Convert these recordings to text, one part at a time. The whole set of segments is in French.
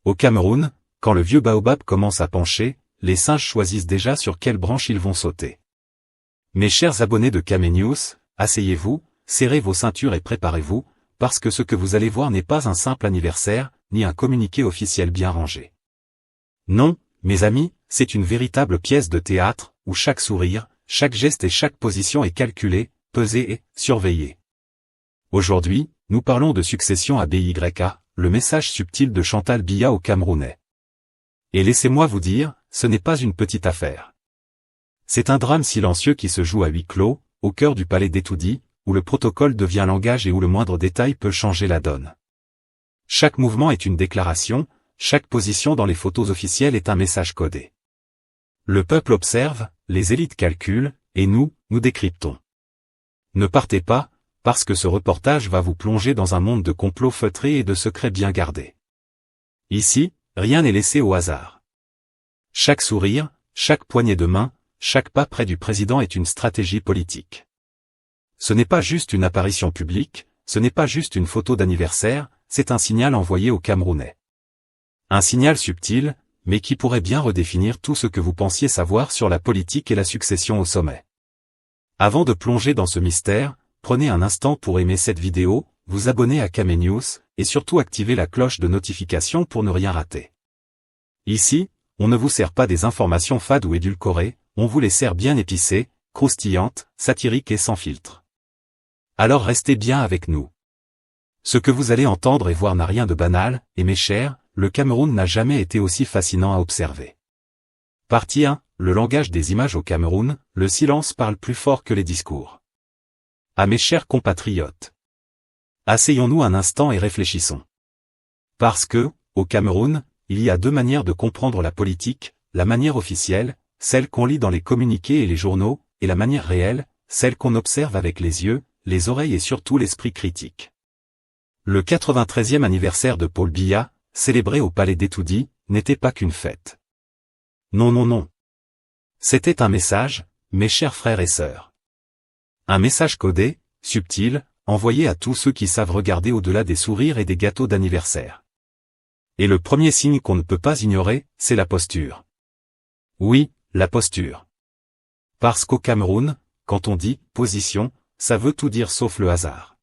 Au Cameroun, quand le vieux baobab commence à pencher, les singes choisissent déjà sur quelle branche ils vont sauter. Mes chers abonnés de Kamenews, asseyez-vous, serrez vos ceintures et préparez-vous, parce que ce que vous allez voir n'est pas un simple anniversaire, ni un communiqué officiel bien rangé. Non, mes amis, c'est une véritable pièce de théâtre, où chaque sourire, chaque geste et chaque position est calculé, pesé et surveillé. Aujourd'hui, nous parlons de succession à BYA, le message subtil de Chantal Biya aux Camerounais. Et laissez-moi vous dire, ce n'est pas une petite affaire. C'est un drame silencieux qui se joue à huis clos, au cœur du palais d'Etoudi, où le protocole devient langage et où le moindre détail peut changer la donne. Chaque mouvement est une déclaration, chaque position dans les photos officielles est un message codé. Le peuple observe, les élites calculent, et nous décryptons. Ne partez pas, parce que ce reportage va vous plonger dans un monde de complots feutrés et de secrets bien gardés. Ici, rien n'est laissé au hasard. Chaque sourire, chaque poignée de main, chaque pas près du président est une stratégie politique. Ce n'est pas juste une apparition publique, ce n'est pas juste une photo d'anniversaire, c'est un signal envoyé aux Camerounais. Un signal subtil, mais qui pourrait bien redéfinir tout ce que vous pensiez savoir sur la politique et la succession au sommet. Avant de plonger dans ce mystère, prenez un instant pour aimer cette vidéo, vous abonner à Kamenews, et surtout activer la cloche de notification pour ne rien rater. Ici, on ne vous sert pas des informations fades ou édulcorées, on vous les sert bien épicées, croustillantes, satiriques et sans filtre. Alors restez bien avec nous. Ce que vous allez entendre et voir n'a rien de banal, et mes chers, le Cameroun n'a jamais été aussi fascinant à observer. Partie 1, le langage des images au Cameroun, le silence parle plus fort que les discours. À mes chers compatriotes. Asseyons-nous un instant et réfléchissons. Parce que, au Cameroun, il y a deux manières de comprendre la politique, la manière officielle, celle qu'on lit dans les communiqués et les journaux, et la manière réelle, celle qu'on observe avec les yeux, les oreilles et surtout l'esprit critique. Le 93e anniversaire de Paul Biya, célébré au palais d'Etoudi, n'était pas qu'une fête. Non. C'était un message, mes chers frères et sœurs. Un message codé, subtil, envoyé à tous ceux qui savent regarder au-delà des sourires et des gâteaux d'anniversaire. Et le premier signe qu'on ne peut pas ignorer, c'est la posture. Oui, la posture. Parce qu'au Cameroun, quand on dit « position », ça veut tout dire sauf le hasard.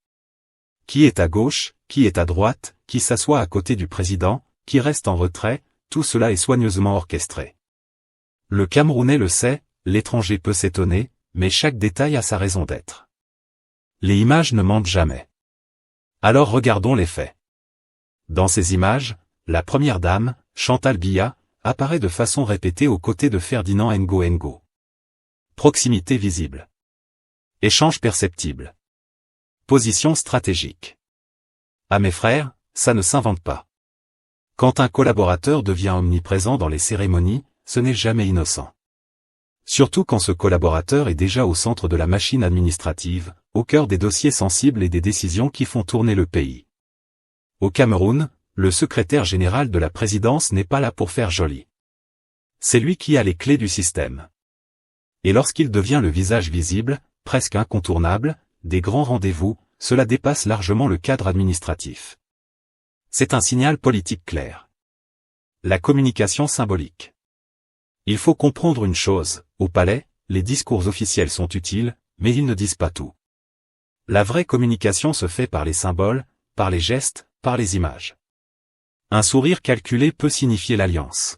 Qui est à gauche, qui est à droite, qui s'assoit à côté du président, qui reste en retrait, tout cela est soigneusement orchestré. Le Camerounais le sait, l'étranger peut s'étonner, mais chaque détail a sa raison d'être. Les images ne mentent jamais. Alors regardons les faits. Dans ces images, la première dame, Chantal Biya, apparaît de façon répétée aux côtés de Ferdinand Ngo. Proximité visible. Échange perceptible. Position stratégique. Ah mes frères, ça ne s'invente pas. Quand un collaborateur devient omniprésent dans les cérémonies, ce n'est jamais innocent. Surtout quand ce collaborateur est déjà au centre de la machine administrative, au cœur des dossiers sensibles et des décisions qui font tourner le pays. Au Cameroun, le secrétaire général de la présidence n'est pas là pour faire joli. C'est lui qui a les clés du système. Et lorsqu'il devient le visage visible, presque incontournable, des grands rendez-vous, cela dépasse largement le cadre administratif. C'est un signal politique clair. La communication symbolique. Il faut comprendre une chose, au palais, les discours officiels sont utiles, mais ils ne disent pas tout. La vraie communication se fait par les symboles, par les gestes, par les images. Un sourire calculé peut signifier l'alliance.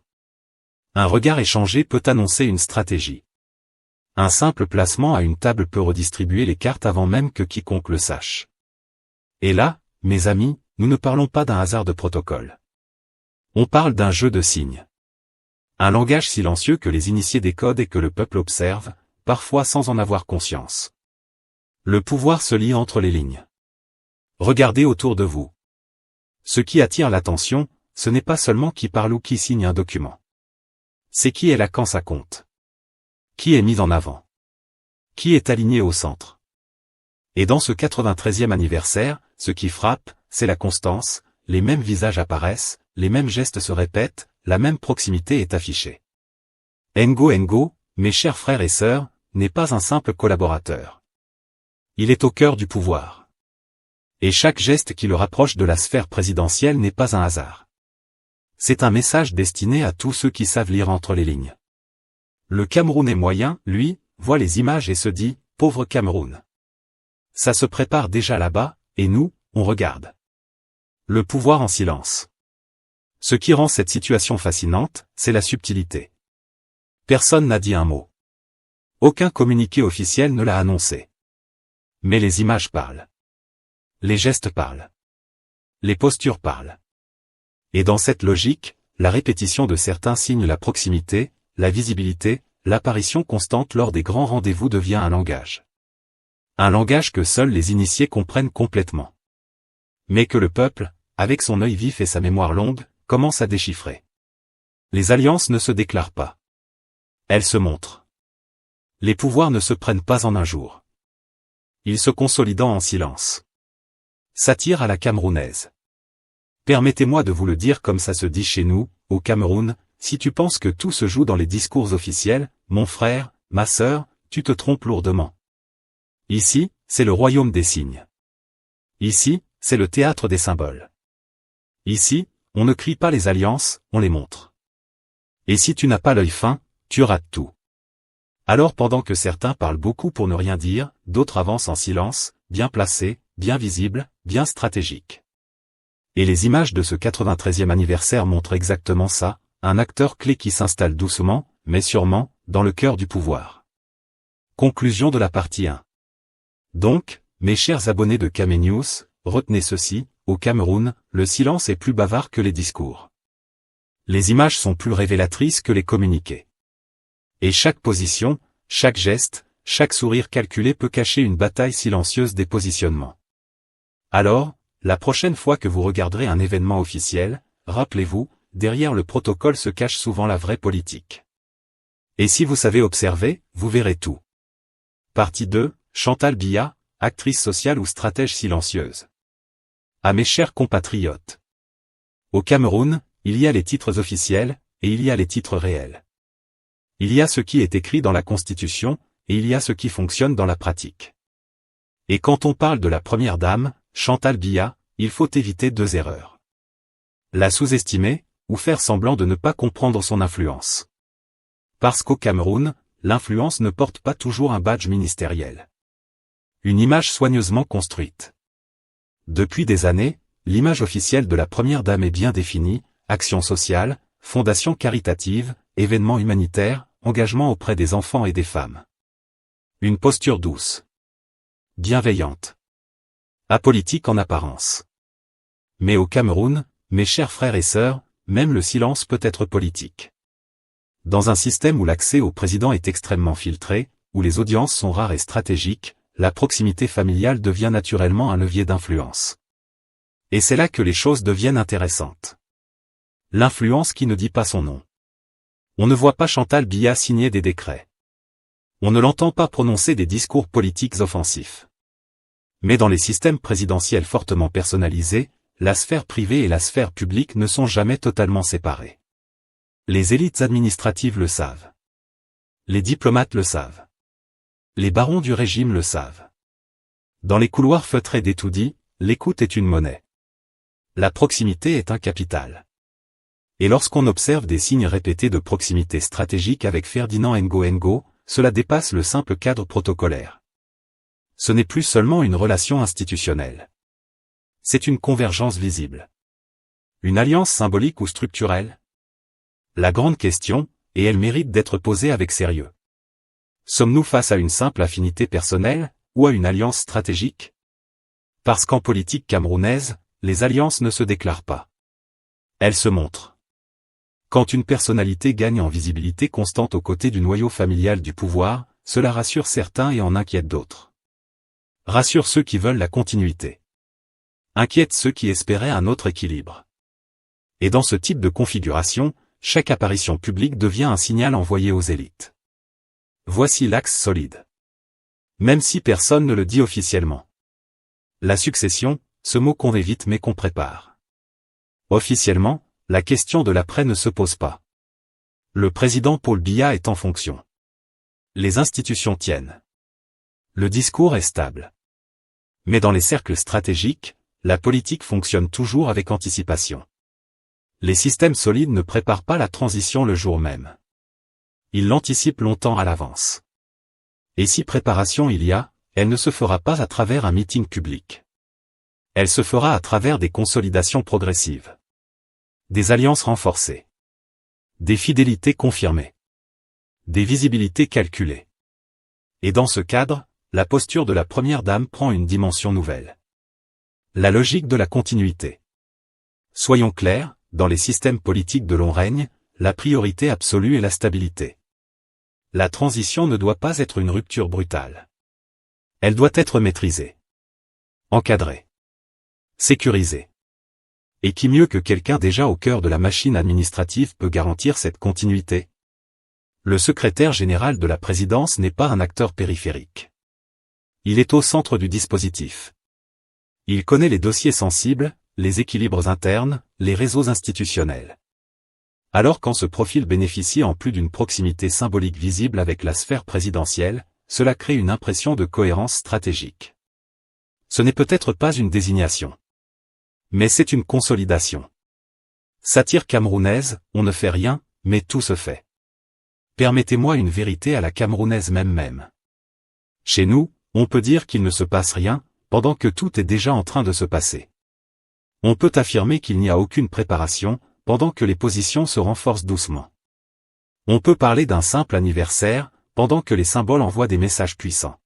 Un regard échangé peut annoncer une stratégie. Un simple placement à une table peut redistribuer les cartes avant même que quiconque le sache. Et là, mes amis, nous ne parlons pas d'un hasard de protocole. On parle d'un jeu de signes. Un langage silencieux que les initiés décodent et que le peuple observe, parfois sans en avoir conscience. Le pouvoir se lit entre les lignes. Regardez autour de vous. Ce qui attire l'attention, ce n'est pas seulement qui parle ou qui signe un document. C'est qui est là quand ça compte. Qui est mis en avant. Qui est aligné au centre. Et dans ce 93e anniversaire, ce qui frappe, c'est la constance, les mêmes visages apparaissent, les mêmes gestes se répètent, la même proximité est affichée. Ngo, mes chers frères et sœurs, n'est pas un simple collaborateur. Il est au cœur du pouvoir. Et chaque geste qui le rapproche de la sphère présidentielle n'est pas un hasard. C'est un message destiné à tous ceux qui savent lire entre les lignes. Le Camerounais moyen, lui, voit les images et se dit « Pauvre Cameroun ». Ça se prépare déjà là-bas, et nous, on regarde. Le pouvoir en silence. Ce qui rend cette situation fascinante, c'est la subtilité. Personne n'a dit un mot. Aucun communiqué officiel ne l'a annoncé. Mais les images parlent. Les gestes parlent. Les postures parlent. Et dans cette logique, la répétition de certains signe la proximité, la visibilité, l'apparition constante lors des grands rendez-vous devient un langage. Un langage que seuls les initiés comprennent complètement. Mais que le peuple, avec son œil vif et sa mémoire longue, commence à déchiffrer. Les alliances ne se déclarent pas. Elles se montrent. Les pouvoirs ne se prennent pas en un jour. Ils se consolidant en silence. Satire à la camerounaise. Permettez-moi de vous le dire comme ça se dit chez nous, au Cameroun, si tu penses que tout se joue dans les discours officiels, mon frère, ma sœur, tu te trompes lourdement. Ici, c'est le royaume des signes. Ici, c'est le théâtre des symboles. Ici, on ne crie pas les alliances, on les montre. Et si tu n'as pas l'œil fin, tu rates tout. Alors pendant que certains parlent beaucoup pour ne rien dire, d'autres avancent en silence, bien placés, bien visibles, bien stratégiques. Et les images de ce 93e anniversaire montrent exactement ça, un acteur clé qui s'installe doucement, mais sûrement, dans le cœur du pouvoir. Conclusion de la partie 1. Donc, mes chers abonnés de Camenews, retenez ceci, au Cameroun, le silence est plus bavard que les discours. Les images sont plus révélatrices que les communiqués. Et chaque position, chaque geste, chaque sourire calculé peut cacher une bataille silencieuse des positionnements. Alors, la prochaine fois que vous regarderez un événement officiel, rappelez-vous, derrière le protocole se cache souvent la vraie politique. Et si vous savez observer, vous verrez tout. Partie 2, Chantal Biya, actrice sociale ou stratège silencieuse. À mes chers compatriotes. Au Cameroun, il y a les titres officiels, et il y a les titres réels. Il y a ce qui est écrit dans la Constitution, et il y a ce qui fonctionne dans la pratique. Et quand on parle de la première dame, Chantal Biya, il faut éviter 2 erreurs. La sous-estimer, ou faire semblant de ne pas comprendre son influence. Parce qu'au Cameroun, l'influence ne porte pas toujours un badge ministériel. Une image soigneusement construite. Depuis des années, l'image officielle de la première dame est bien définie, action sociale, fondation caritative, événements humanitaires, engagement auprès des enfants et des femmes. Une posture douce. Bienveillante. Apolitique en apparence. Mais au Cameroun, mes chers frères et sœurs, même le silence peut être politique. Dans un système où l'accès au président est extrêmement filtré, où les audiences sont rares et stratégiques, la proximité familiale devient naturellement un levier d'influence. Et c'est là que les choses deviennent intéressantes. L'influence qui ne dit pas son nom. On ne voit pas Chantal Biya signer des décrets. On ne l'entend pas prononcer des discours politiques offensifs. Mais dans les systèmes présidentiels fortement personnalisés, la sphère privée et la sphère publique ne sont jamais totalement séparées. Les élites administratives le savent. Les diplomates le savent. Les barons du régime le savent. Dans les couloirs feutrés d'Etoudi, l'écoute est une monnaie. La proximité est un capital. Et lorsqu'on observe des signes répétés de proximité stratégique avec Ferdinand Ngo, cela dépasse le simple cadre protocolaire. Ce n'est plus seulement une relation institutionnelle. C'est une convergence visible. Une alliance symbolique ou structurelle? La grande question, et elle mérite d'être posée avec sérieux. Sommes-nous face à une simple affinité personnelle, ou à une alliance stratégique? Parce qu'en politique camerounaise, les alliances ne se déclarent pas. Elles se montrent. Quand une personnalité gagne en visibilité constante aux côtés du noyau familial du pouvoir, cela rassure certains et en inquiète d'autres. Rassure ceux qui veulent la continuité. Inquiète ceux qui espéraient un autre équilibre. Et dans ce type de configuration, chaque apparition publique devient un signal envoyé aux élites. Voici l'axe solide. Même si personne ne le dit officiellement. La succession, ce mot qu'on évite mais qu'on prépare. Officiellement, la question de l'après ne se pose pas. Le président Paul Biya est en fonction. Les institutions tiennent. Le discours est stable. Mais dans les cercles stratégiques, la politique fonctionne toujours avec anticipation. Les systèmes solides ne préparent pas la transition le jour même. Ils l'anticipent longtemps à l'avance. Et si préparation il y a, elle ne se fera pas à travers un meeting public. Elle se fera à travers des consolidations progressives. Des alliances renforcées. Des fidélités confirmées. Des visibilités calculées. Et dans ce cadre, la posture de la Première Dame prend une dimension nouvelle. La logique de la continuité. Soyons clairs, dans les systèmes politiques de long règne, la priorité absolue est la stabilité. La transition ne doit pas être une rupture brutale. Elle doit être maîtrisée. Encadrée. Sécurisée. Et qui mieux que quelqu'un déjà au cœur de la machine administrative peut garantir cette continuité? Le secrétaire général de la présidence n'est pas un acteur périphérique. Il est au centre du dispositif. Il connaît les dossiers sensibles, les équilibres internes, les réseaux institutionnels. Alors quand ce profil bénéficie en plus d'une proximité symbolique visible avec la sphère présidentielle, cela crée une impression de cohérence stratégique. Ce n'est peut-être pas une désignation. Mais c'est une consolidation. Satire camerounaise, on ne fait rien, mais tout se fait. Permettez-moi une vérité à la camerounaise même. Chez nous, on peut dire qu'il ne se passe rien, pendant que tout est déjà en train de se passer. On peut affirmer qu'il n'y a aucune préparation, pendant que les positions se renforcent doucement. On peut parler d'un simple anniversaire, pendant que les symboles envoient des messages puissants.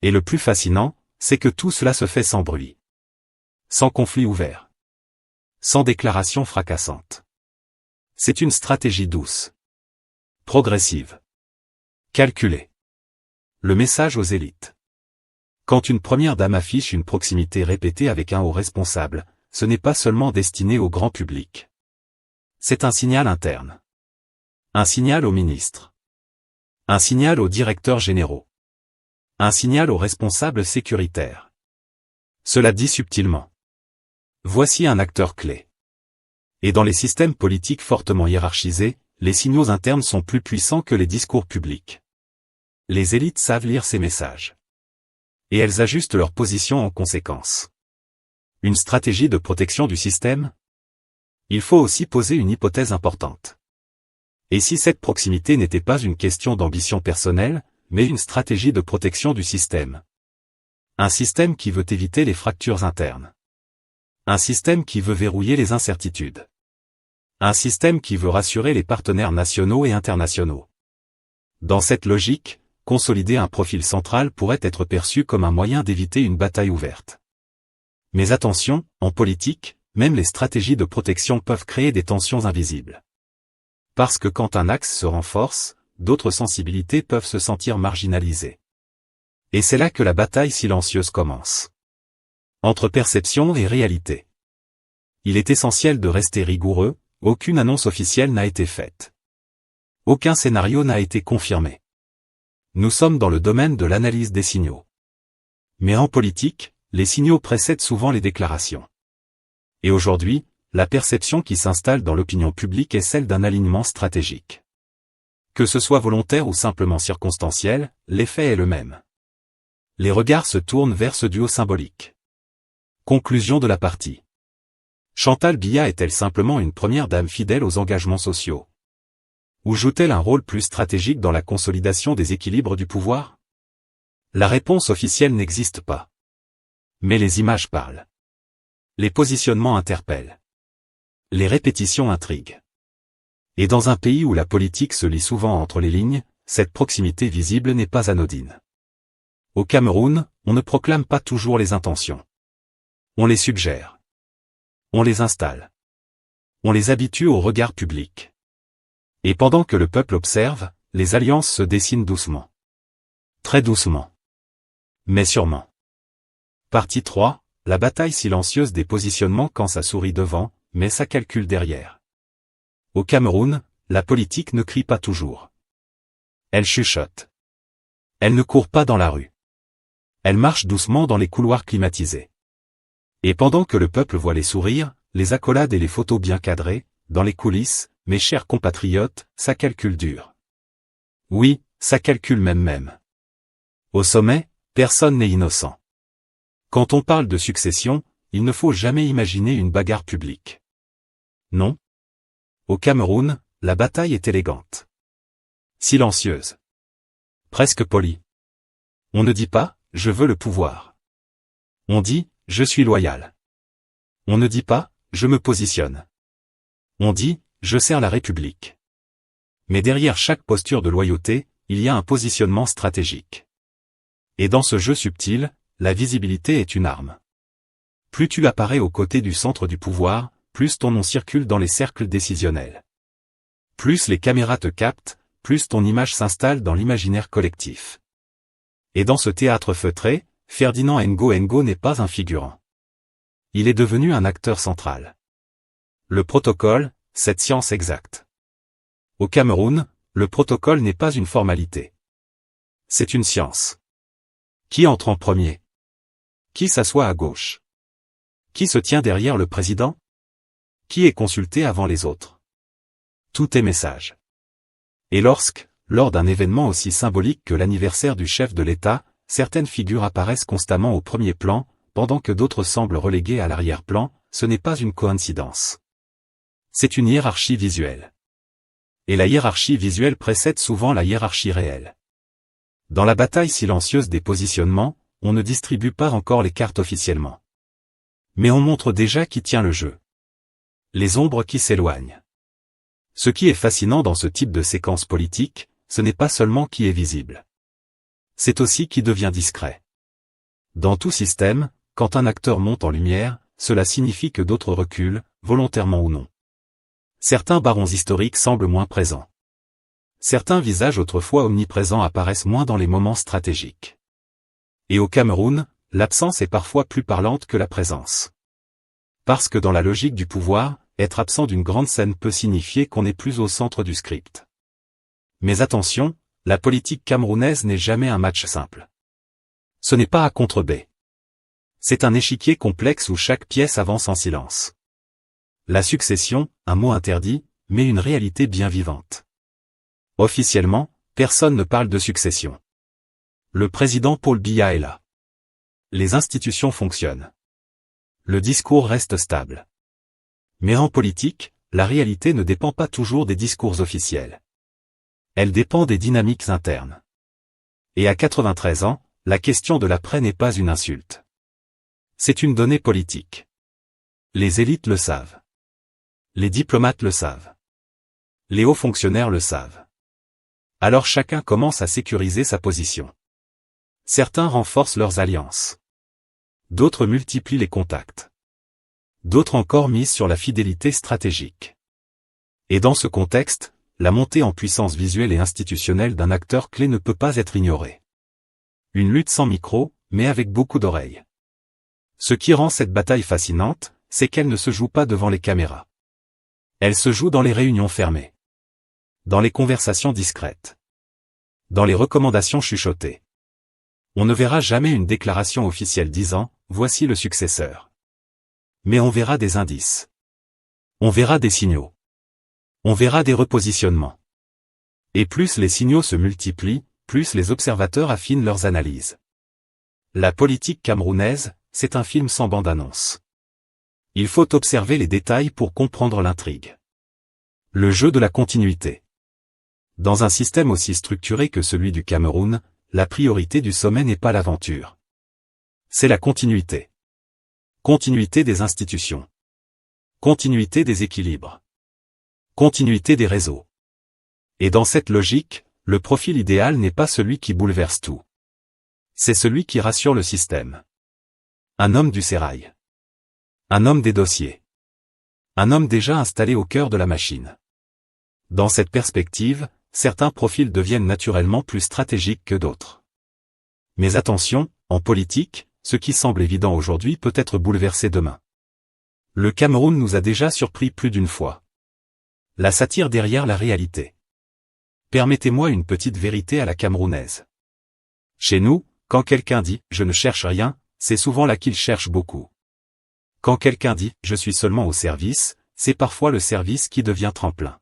Et le plus fascinant, c'est que tout cela se fait sans bruit. Sans conflit ouvert. Sans déclaration fracassante. C'est une stratégie douce. Progressive. Calculée. Le message aux élites. Quand une première dame affiche une proximité répétée avec un haut responsable, ce n'est pas seulement destiné au grand public. C'est un signal interne. Un signal aux ministres. Un signal aux directeurs généraux. Un signal aux responsables sécuritaires. Cela dit subtilement. Voici un acteur clé. Et dans les systèmes politiques fortement hiérarchisés, les signaux internes sont plus puissants que les discours publics. Les élites savent lire ces messages. Et elles ajustent leur position en conséquence. Une stratégie de protection du système? Il faut aussi poser une hypothèse importante. Et si cette proximité n'était pas une question d'ambition personnelle, mais une stratégie de protection du système? Un système qui veut éviter les fractures internes. Un système qui veut verrouiller les incertitudes. Un système qui veut rassurer les partenaires nationaux et internationaux. Dans cette logique, consolider un profil central pourrait être perçu comme un moyen d'éviter une bataille ouverte. Mais attention, en politique, même les stratégies de protection peuvent créer des tensions invisibles. Parce que quand un axe se renforce, d'autres sensibilités peuvent se sentir marginalisées. Et c'est là que la bataille silencieuse commence. Entre perception et réalité. Il est essentiel de rester rigoureux, aucune annonce officielle n'a été faite. Aucun scénario n'a été confirmé. Nous sommes dans le domaine de l'analyse des signaux. Mais en politique, les signaux précèdent souvent les déclarations. Et aujourd'hui, la perception qui s'installe dans l'opinion publique est celle d'un alignement stratégique. Que ce soit volontaire ou simplement circonstanciel, l'effet est le même. Les regards se tournent vers ce duo symbolique. Conclusion de la partie. Chantal Biya est-elle simplement une première dame fidèle aux engagements sociaux? Ou joue-t-elle un rôle plus stratégique dans la consolidation des équilibres du pouvoir? La réponse officielle n'existe pas. Mais les images parlent. Les positionnements interpellent. Les répétitions intriguent. Et dans un pays où la politique se lit souvent entre les lignes, cette proximité visible n'est pas anodine. Au Cameroun, on ne proclame pas toujours les intentions. On les suggère. On les installe. On les habitue au regard public. Et pendant que le peuple observe, les alliances se dessinent doucement. Très doucement. Mais sûrement. Partie 3, la bataille silencieuse des positionnements quand ça sourit devant, mais ça calcule derrière. Au Cameroun, la politique ne crie pas toujours. Elle chuchote. Elle ne court pas dans la rue. Elle marche doucement dans les couloirs climatisés. Et pendant que le peuple voit les sourires, les accolades et les photos bien cadrées, dans les coulisses, mes chers compatriotes, ça calcule dur. Oui, ça calcule même. Au sommet, personne n'est innocent. Quand on parle de succession, il ne faut jamais imaginer une bagarre publique. Non. Au Cameroun, la bataille est élégante. Silencieuse. Presque polie. On ne dit pas, je veux le pouvoir. On dit, je suis loyal. On ne dit pas, je me positionne. On dit, je sers la République. Mais derrière chaque posture de loyauté, il y a un positionnement stratégique. Et dans ce jeu subtil, la visibilité est une arme. Plus tu apparais aux côtés du centre du pouvoir, plus ton nom circule dans les cercles décisionnels. Plus les caméras te captent, plus ton image s'installe dans l'imaginaire collectif. Et dans ce théâtre feutré, Ferdinand Ngo n'est pas un figurant. Il est devenu un acteur central. Le protocole, cette science exacte. Au Cameroun, le protocole n'est pas une formalité. C'est une science. Qui entre en premier? Qui s'assoit à gauche? Qui se tient derrière le président? Qui est consulté avant les autres? Tout est message. Et lors d'un événement aussi symbolique que l'anniversaire du chef de l'État, certaines figures apparaissent constamment au premier plan, pendant que d'autres semblent reléguées à l'arrière-plan, ce n'est pas une coïncidence. C'est une hiérarchie visuelle. Et la hiérarchie visuelle précède souvent la hiérarchie réelle. Dans la bataille silencieuse des positionnements, on ne distribue pas encore les cartes officiellement. Mais on montre déjà qui tient le jeu. Les ombres qui s'éloignent. Ce qui est fascinant dans ce type de séquence politique, ce n'est pas seulement qui est visible. C'est aussi qui devient discret. Dans tout système, quand un acteur monte en lumière, cela signifie que d'autres reculent, volontairement ou non. Certains barons historiques semblent moins présents. Certains visages autrefois omniprésents apparaissent moins dans les moments stratégiques. Et au Cameroun, l'absence est parfois plus parlante que la présence. Parce que dans la logique du pouvoir, être absent d'une grande scène peut signifier qu'on n'est plus au centre du script. Mais attention, la politique camerounaise n'est jamais un match simple. Ce n'est pas à contre-B. C'est un échiquier complexe où chaque pièce avance en silence. La succession, un mot interdit, mais une réalité bien vivante. Officiellement, personne ne parle de succession. Le président Paul Biya est là. Les institutions fonctionnent. Le discours reste stable. Mais en politique, la réalité ne dépend pas toujours des discours officiels. Elle dépend des dynamiques internes. Et à 93 ans, la question de l'après n'est pas une insulte. C'est une donnée politique. Les élites le savent. Les diplomates le savent. Les hauts fonctionnaires le savent. Alors chacun commence à sécuriser sa position. Certains renforcent leurs alliances. D'autres multiplient les contacts. D'autres encore misent sur la fidélité stratégique. Et dans ce contexte, la montée en puissance visuelle et institutionnelle d'un acteur clé ne peut pas être ignorée. Une lutte sans micro, mais avec beaucoup d'oreilles. Ce qui rend cette bataille fascinante, c'est qu'elle ne se joue pas devant les caméras. Elle se joue dans les réunions fermées. Dans les conversations discrètes. Dans les recommandations chuchotées. On ne verra jamais une déclaration officielle disant « Voici le successeur ». Mais on verra des indices. On verra des signaux. On verra des repositionnements. Et plus les signaux se multiplient, plus les observateurs affinent leurs analyses. La politique camerounaise, c'est un film sans bande-annonce. Il faut observer les détails pour comprendre l'intrigue. Le jeu de la continuité. Dans un système aussi structuré que celui du Cameroun, la priorité du sommet n'est pas l'aventure. C'est la continuité. Continuité des institutions. Continuité des équilibres. Continuité des réseaux. Et dans cette logique, le profil idéal n'est pas celui qui bouleverse tout. C'est celui qui rassure le système. Un homme du sérail. Un homme des dossiers. Un homme déjà installé au cœur de la machine. Dans cette perspective, certains profils deviennent naturellement plus stratégiques que d'autres. Mais attention, en politique, ce qui semble évident aujourd'hui peut être bouleversé demain. Le Cameroun nous a déjà surpris plus d'une fois. La satire derrière la réalité. Permettez-moi une petite vérité à la camerounaise. Chez nous, quand quelqu'un dit « je ne cherche rien », c'est souvent là qu'il cherche beaucoup. Quand quelqu'un dit « je suis seulement au service », c'est parfois le service qui devient tremplin.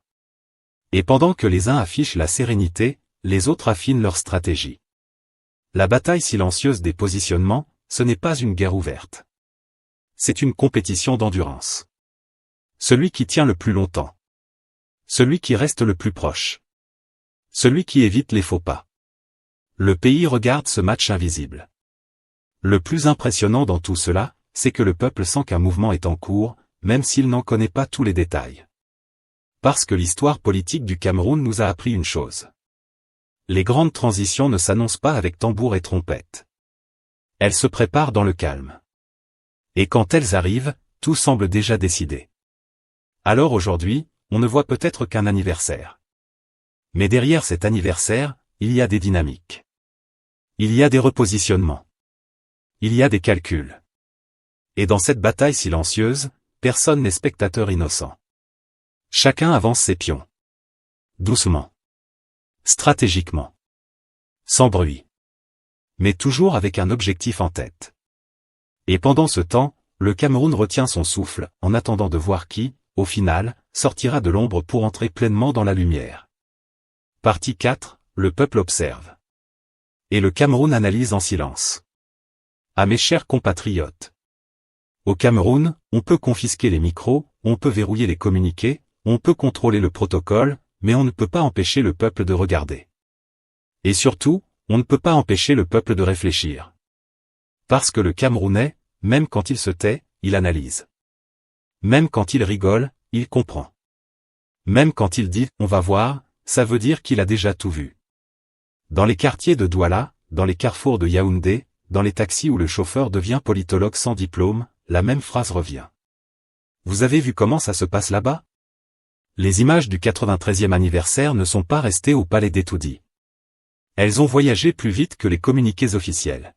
Et pendant que les uns affichent la sérénité, les autres affinent leur stratégie. La bataille silencieuse des positionnements, ce n'est pas une guerre ouverte. C'est une compétition d'endurance. Celui qui tient le plus longtemps. Celui qui reste le plus proche. Celui qui évite les faux pas. Le pays regarde ce match invisible. Le plus impressionnant dans tout cela, c'est que le peuple sent qu'un mouvement est en cours, même s'il n'en connaît pas tous les détails. Parce que l'histoire politique du Cameroun nous a appris une chose. Les grandes transitions ne s'annoncent pas avec tambour et trompette. Elles se préparent dans le calme. Et quand elles arrivent, tout semble déjà décidé. Alors aujourd'hui, on ne voit peut-être qu'un anniversaire. Mais derrière cet anniversaire, il y a des dynamiques. Il y a des repositionnements. Il y a des calculs. Et dans cette bataille silencieuse, personne n'est spectateur innocent. Chacun avance ses pions. Doucement. Stratégiquement. Sans bruit. Mais toujours avec un objectif en tête. Et pendant ce temps, le Cameroun retient son souffle, en attendant de voir qui, au final, sortira de l'ombre pour entrer pleinement dans la lumière. Partie 4, le peuple observe. Et le Cameroun analyse en silence. À mes chers compatriotes. Au Cameroun, on peut confisquer les micros, on peut verrouiller les communiqués, on peut contrôler le protocole, mais on ne peut pas empêcher le peuple de regarder. Et surtout, on ne peut pas empêcher le peuple de réfléchir. Parce que le Camerounais, même quand il se tait, il analyse. Même quand il rigole, il comprend. Même quand il dit « on va voir », ça veut dire qu'il a déjà tout vu. Dans les quartiers de Douala, dans les carrefours de Yaoundé, dans les taxis où le chauffeur devient politologue sans diplôme, la même phrase revient. Vous avez vu comment ça se passe là-bas? Les images du 93e anniversaire ne sont pas restées au palais d'Etoudi. Elles ont voyagé plus vite que les communiqués officiels.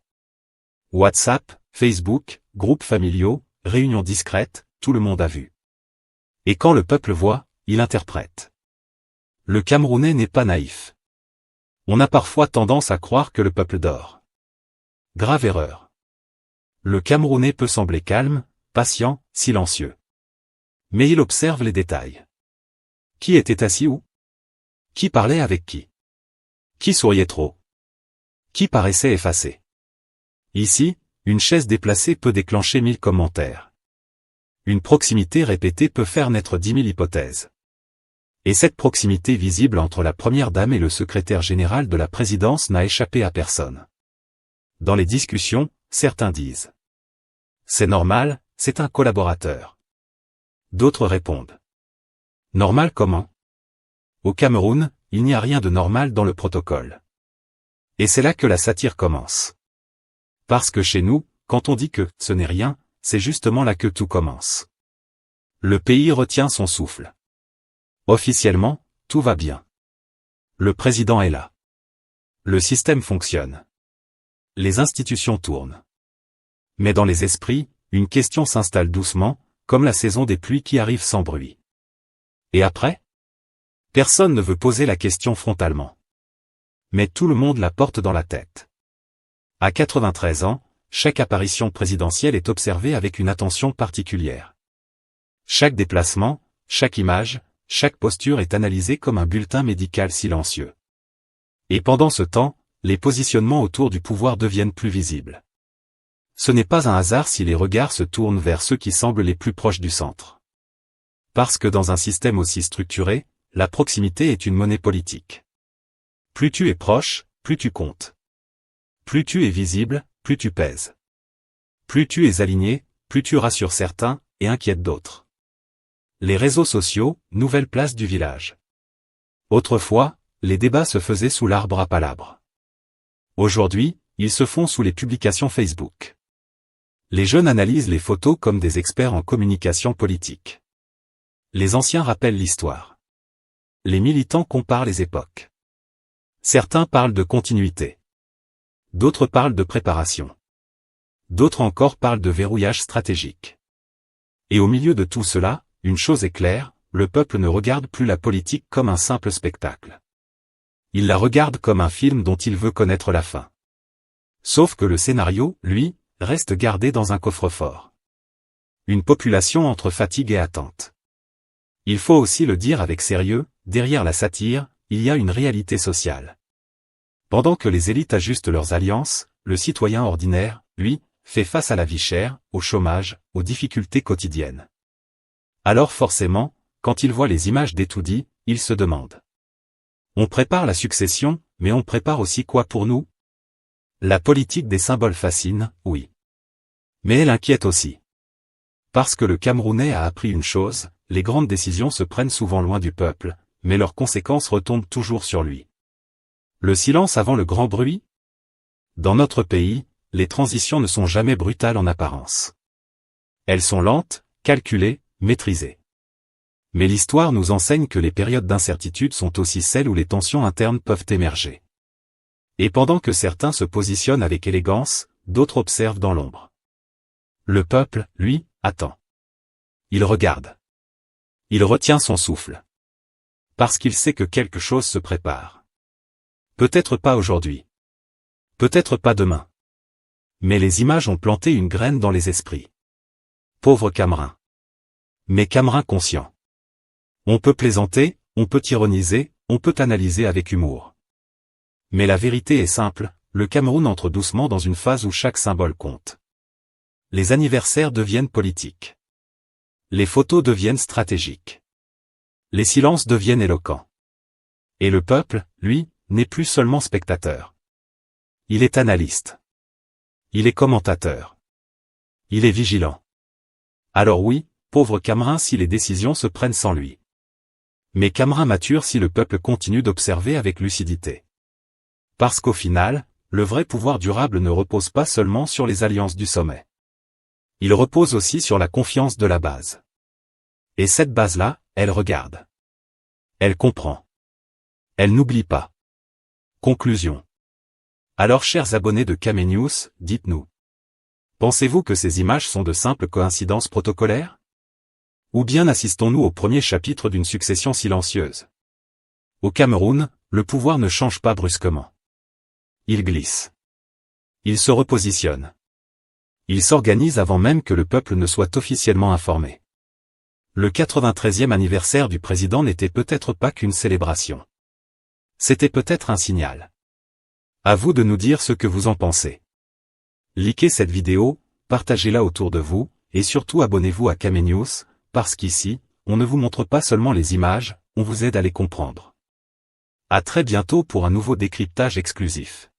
WhatsApp, Facebook, groupes familiaux, réunions discrètes, tout le monde a vu. Et quand le peuple voit, il interprète. Le Camerounais n'est pas naïf. On a parfois tendance à croire que le peuple dort. Grave erreur. Le Camerounais peut sembler calme, patient, silencieux. Mais il observe les détails. Qui était assis où? Qui parlait avec qui? Qui souriait trop? Qui paraissait effacé? Ici, une chaise déplacée peut déclencher 1000 commentaires. Une proximité répétée peut faire naître 10 000 hypothèses. Et cette proximité visible entre la première dame et le secrétaire général de la présidence n'a échappé à personne. Dans les discussions, certains disent « C'est normal, c'est un collaborateur ». D'autres répondent « Normal comment ? Au Cameroun, il n'y a rien de normal dans le protocole. » Et c'est là que la satire commence. Parce que chez nous, quand on dit que « ce n'est rien », c'est justement là que tout commence. Le pays retient son souffle. Officiellement, tout va bien. Le président est là. Le système fonctionne. Les institutions tournent. Mais dans les esprits, une question s'installe doucement, comme la saison des pluies qui arrive sans bruit. Et après? Personne ne veut poser la question frontalement. Mais tout le monde la porte dans la tête. À 93 ans, chaque apparition présidentielle est observée avec une attention particulière. Chaque déplacement, chaque image, chaque posture est analysée comme un bulletin médical silencieux. Et pendant ce temps, les positionnements autour du pouvoir deviennent plus visibles. Ce n'est pas un hasard si les regards se tournent vers ceux qui semblent les plus proches du centre. Parce que dans un système aussi structuré, la proximité est une monnaie politique. Plus tu es proche, plus tu comptes. Plus tu es visible, plus tu pèses. Plus tu es aligné, plus tu rassures certains, et inquiètes d'autres. Les réseaux sociaux, nouvelle place du village. Autrefois, les débats se faisaient sous l'arbre à palabres. Aujourd'hui, ils se font sous les publications Facebook. Les jeunes analysent les photos comme des experts en communication politique. Les anciens rappellent l'histoire. Les militants comparent les époques. Certains parlent de continuité. D'autres parlent de préparation. D'autres encore parlent de verrouillage stratégique. Et au milieu de tout cela, une chose est claire, le peuple ne regarde plus la politique comme un simple spectacle. Il la regarde comme un film dont il veut connaître la fin. Sauf que le scénario, lui, reste gardé dans un coffre-fort. Une population entre fatigue et attente. Il faut aussi le dire avec sérieux, derrière la satire, il y a une réalité sociale. Pendant que les élites ajustent leurs alliances, le citoyen ordinaire, lui, fait face à la vie chère, au chômage, aux difficultés quotidiennes. Alors forcément, quand il voit les images d'Etoudi, il se demande. On prépare la succession, mais on prépare aussi quoi pour nous? La politique des symboles fascine, oui. Mais elle inquiète aussi. Parce que le Camerounais a appris une chose, les grandes décisions se prennent souvent loin du peuple, mais leurs conséquences retombent toujours sur lui. Le silence avant le grand bruit? Dans notre pays, les transitions ne sont jamais brutales en apparence. Elles sont lentes, calculées, maîtrisées. Mais l'histoire nous enseigne que les périodes d'incertitude sont aussi celles où les tensions internes peuvent émerger. Et pendant que certains se positionnent avec élégance, d'autres observent dans l'ombre. Le peuple, lui, attend. Il regarde. Il retient son souffle. Parce qu'il sait que quelque chose se prépare. Peut-être pas aujourd'hui. Peut-être pas demain. Mais les images ont planté une graine dans les esprits. Pauvre Camerin. Mais Camerin conscient. On peut plaisanter, on peut ironiser, on peut analyser avec humour. Mais la vérité est simple, le Cameroun entre doucement dans une phase où chaque symbole compte. Les anniversaires deviennent politiques. Les photos deviennent stratégiques. Les silences deviennent éloquents. Et le peuple, lui, n'est plus seulement spectateur. Il est analyste. Il est commentateur. Il est vigilant. Alors oui, pauvre Camerin si les décisions se prennent sans lui. Mais Camerin mature si le peuple continue d'observer avec lucidité. Parce qu'au final, le vrai pouvoir durable ne repose pas seulement sur les alliances du sommet. Il repose aussi sur la confiance de la base. Et cette base-là, elle regarde. Elle comprend. Elle n'oublie pas. Conclusion. Alors chers abonnés de Kamenews, dites-nous. Pensez-vous que ces images sont de simples coïncidences protocolaires? Ou bien assistons-nous au premier chapitre d'une succession silencieuse? Au Cameroun, le pouvoir ne change pas brusquement. Il glisse. Il se repositionne. Il s'organise avant même que le peuple ne soit officiellement informé. Le 93e anniversaire du président n'était peut-être pas qu'une célébration. C'était peut-être un signal. À vous de nous dire ce que vous en pensez. Likez cette vidéo, partagez-la autour de vous, et surtout abonnez-vous à Kamenews, parce qu'ici, on ne vous montre pas seulement les images, on vous aide à les comprendre. À très bientôt pour un nouveau décryptage exclusif.